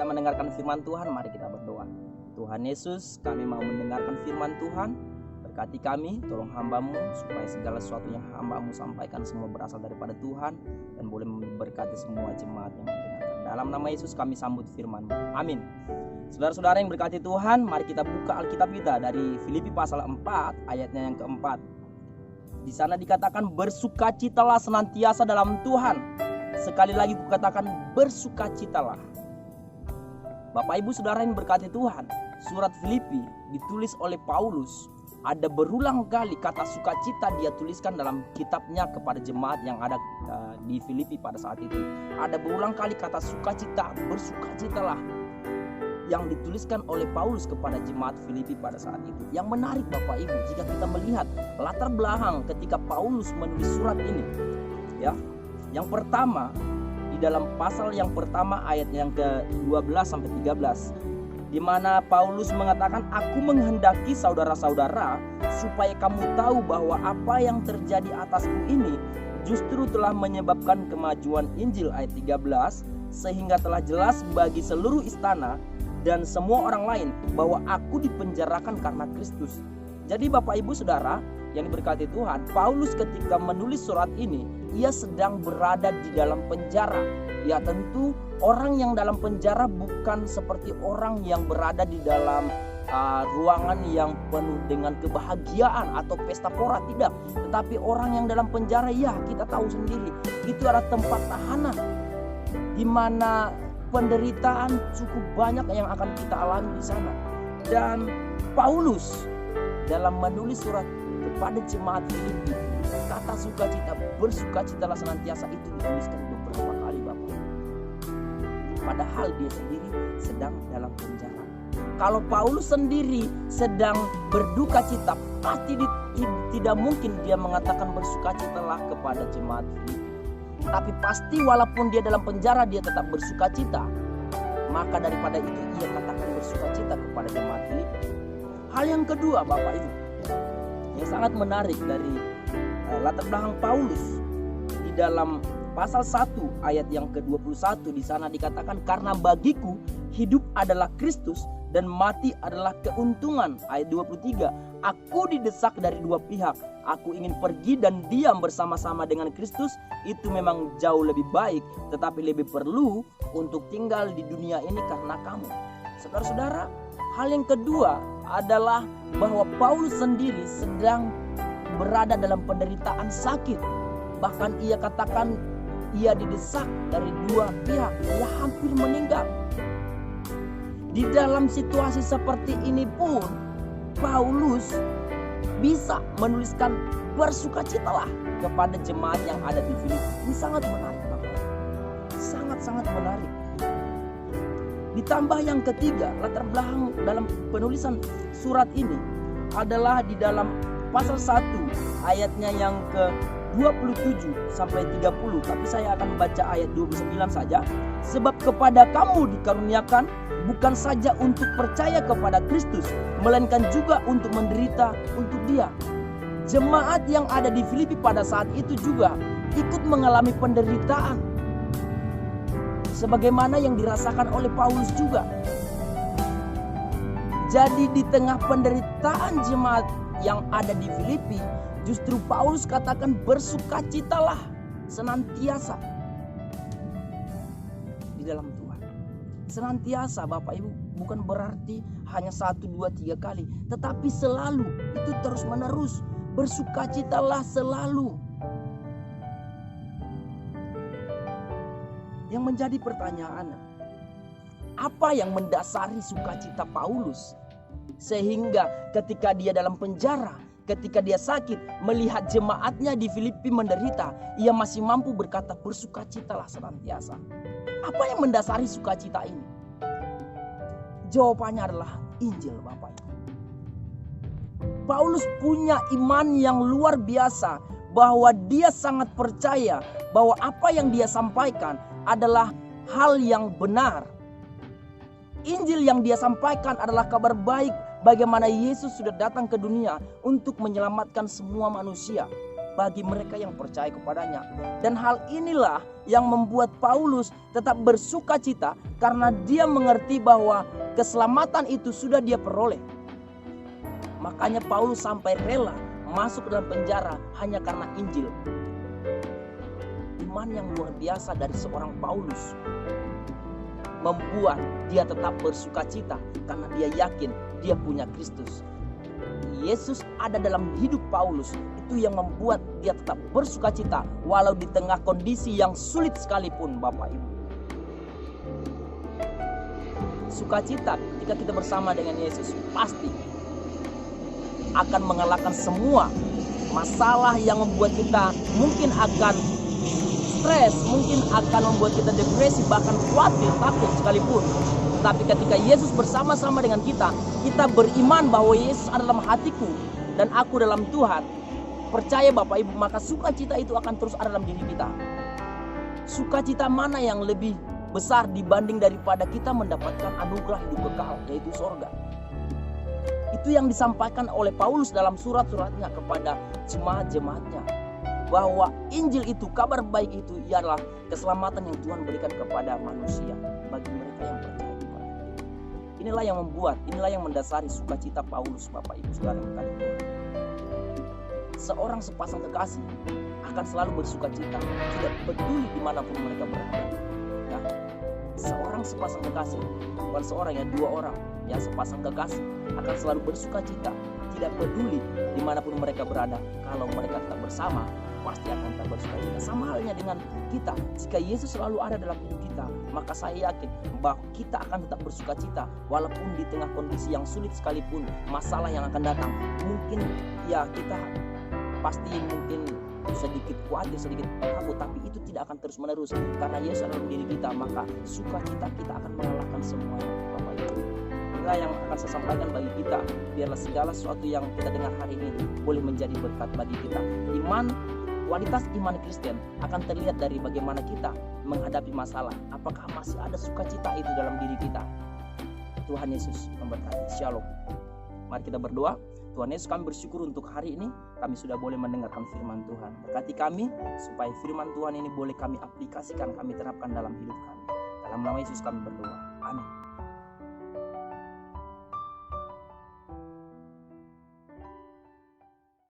mendengarkan firman Tuhan, mari kita berdoa. Tuhan Yesus, kami mau mendengarkan firman Tuhan. Berkati kami, tolong hamba-Mu supaya segala sesuatu yang hamba-Mu sampaikan semua berasal daripada Tuhan dan boleh memberkati semua jemaat yang mendengarkan. Dalam nama Yesus kami sambut firman-Mu. Amin. Saudara-saudara yang berkati Tuhan, mari kita buka Alkitab kita dari Filipi pasal 4 ayatnya yang keempat. Di sana dikatakan, bersukacitalah senantiasa dalam Tuhan. Sekali lagi kukatakan, bersukacitalah. Bapak Ibu Saudara yang berkati Tuhan, surat Filipi ditulis oleh Paulus. Ada berulang kali kata sukacita dia tuliskan dalam kitabnya kepada jemaat yang ada di Filipi pada saat itu. Ada berulang kali kata sukacita, bersukacitalah, yang dituliskan oleh Paulus kepada jemaat Filipi pada saat itu. Yang menarik Bapak Ibu, jika kita melihat latar belakang ketika Paulus menulis surat ini, ya, yang pertama di dalam pasal yang pertama ayat yang ke-12 sampai 13, di mana Paulus mengatakan, aku menghendaki saudara-saudara supaya kamu tahu bahwa apa yang terjadi atasku ini justru telah menyebabkan kemajuan Injil, ayat 13, sehingga telah jelas bagi seluruh istana dan semua orang lain bahwa aku dipenjarakan karena Kristus. Jadi Bapak Ibu Saudara yang diberkati Tuhan, Paulus ketika menulis surat ini, ia sedang berada di dalam penjara. Ya tentu orang yang dalam penjara bukan seperti orang yang berada di dalam ruangan yang penuh dengan kebahagiaan atau pesta pora, tidak. Tetapi orang yang dalam penjara, ya kita tahu sendiri, itu adalah tempat tahanan di mana penderitaan cukup banyak yang akan kita alami di sana. Dan Paulus dalam menulis surat kepada jemaat Filipi, kata sukacita, bersukacitalah senantiasa itu dituliskan beberapa kali Bapak. Padahal dia sendiri sedang dalam penjara. Kalau Paulus sendiri sedang berduka cita, pasti tidak mungkin dia mengatakan bersukacitalah kepada jemaat Filipi. Tapi pasti walaupun dia dalam penjara, dia tetap bersukacita. Maka daripada itu ia katakan bersukacita kepada jemaat Filipi. Hal yang kedua Bapak Ibu, yang sangat menarik dari latar belakang Paulus di dalam pasal 1 ayat yang ke-21, di sana dikatakan, karena bagiku hidup adalah Kristus dan mati adalah keuntungan. Ayat 23, aku didesak dari dua pihak. Aku ingin pergi dan diam bersama-sama dengan Kristus. Itu memang jauh lebih baik, tetapi lebih perlu untuk tinggal di dunia ini karena kamu. Saudara-saudara, hal yang kedua adalah bahwa Paulus sendiri sedang berada dalam penderitaan sakit. Bahkan ia katakan ia didesak dari dua pihak. Ia hampir meninggal. Di dalam situasi seperti ini pun Paulus bisa menuliskan bersukacitalah kepada jemaat yang ada di Filipi. Ini sangat menarik Bapak. Sangat-sangat menarik. Ditambah yang ketiga, latar belakang dalam penulisan surat ini adalah di dalam pasal 1 ayatnya yang ke-27 sampai 30. Tapi saya akan baca ayat 29 saja. Sebab kepada kamu dikaruniakan bukan saja untuk percaya kepada Kristus, melainkan juga untuk menderita untuk Dia. Jemaat yang ada di Filipi pada saat itu juga ikut mengalami penderitaan sebagaimana yang dirasakan oleh Paulus juga. Jadi di tengah penderitaan jemaat yang ada di Filipi, justru Paulus katakan bersukacitalah senantiasa di dalam Tuhan. Senantiasa Bapak Ibu bukan berarti hanya 1, 2, 3 kali, tetapi selalu, itu terus menerus. Bersukacitalah selalu. Yang menjadi pertanyaan, apa yang mendasari sukacita Paulus sehingga ketika dia dalam penjara, ketika dia sakit, melihat jemaatnya di Filipi menderita, ia masih mampu berkata bersukacitalah senantiasa? Apa yang mendasari sukacita ini? Jawabannya adalah Injil Bapak. Paulus punya iman yang luar biasa bahwa dia sangat percaya bahwa apa yang dia sampaikan adalah hal yang benar. Injil yang dia sampaikan adalah kabar baik bagaimana Yesus sudah datang ke dunia untuk menyelamatkan semua manusia. bagi mereka yang percaya kepadanya. Dan hal inilah yang membuat Paulus tetap bersuka cita karena dia mengerti bahwa keselamatan itu sudah dia peroleh. Makanya Paulus sampai rela masuk ke dalam penjara hanya karena Injil. Iman yang luar biasa dari seorang Paulus membuat dia tetap bersuka cita karena dia yakin dia punya Kristus. Yesus ada dalam hidup Paulus, itu yang membuat dia tetap bersuka cita walau di tengah kondisi yang sulit sekalipun, Bapak Ibu. Sukacita ketika kita bersama dengan Yesus pasti akan mengalahkan semua masalah yang membuat kita mungkin akan stres, mungkin akan membuat kita depresi, bahkan khawatir, takut sekalipun. Tapi ketika Yesus bersama-sama dengan kita beriman bahwa Yesus ada dalam hatiku dan aku dalam Tuhan, percaya Bapak Ibu, maka sukacita itu akan terus ada dalam diri kita. Sukacita mana yang lebih besar dibanding daripada kita mendapatkan anugerah hidup kekal, yaitu sorga. Itu yang disampaikan oleh Paulus dalam surat-suratnya kepada jemaat-jemaatnya, bahwa Injil itu, kabar baik itu ialah keselamatan yang Tuhan berikan kepada manusia bagi mereka yang percaya. Inilah yang mendasari sukacita Paulus, Bapak Ibu Saudara yang dikasihi Tuhan. Seorang sepasang kekasih akan selalu bersukacita, tidak peduli dimanapun mereka berada. Ya. Seorang sepasang kekasih, bukan seorang ya, dua orang, ya, sepasang kekasih akan selalu bersukacita, tidak peduli dimanapun mereka berada. Kalau mereka tetap bersama, pasti akan tetap bersukacita. Sama halnya dengan kita, jika Yesus selalu ada dalam hidup kita, maka saya yakin bahwa kita akan tetap bersukacita walaupun di tengah kondisi yang sulit sekalipun, masalah yang akan datang. Mungkin ya kita pasti mungkin sedikit khawatir, sedikit takut, tapi itu tidak akan terus menerus karena Yesus ada dalam diri kita. Maka sukacita kita akan mengalahkan semuanya, Bapak Ibu. Inilah yang akan saya sampaikan bagi kita. Biarlah segala sesuatu yang kita dengar hari ini boleh menjadi berkat bagi kita. Kualitas iman Kristen akan terlihat dari bagaimana kita menghadapi masalah. Apakah masih ada sukacita itu dalam diri kita? Tuhan Yesus memberkati. Shalom. Mari kita berdoa. Tuhan Yesus, kami bersyukur untuk hari ini kami sudah boleh mendengarkan firman Tuhan. Berkati kami supaya firman Tuhan ini boleh kami aplikasikan, kami terapkan dalam hidup kami. Dalam nama Yesus kami berdoa. Amin.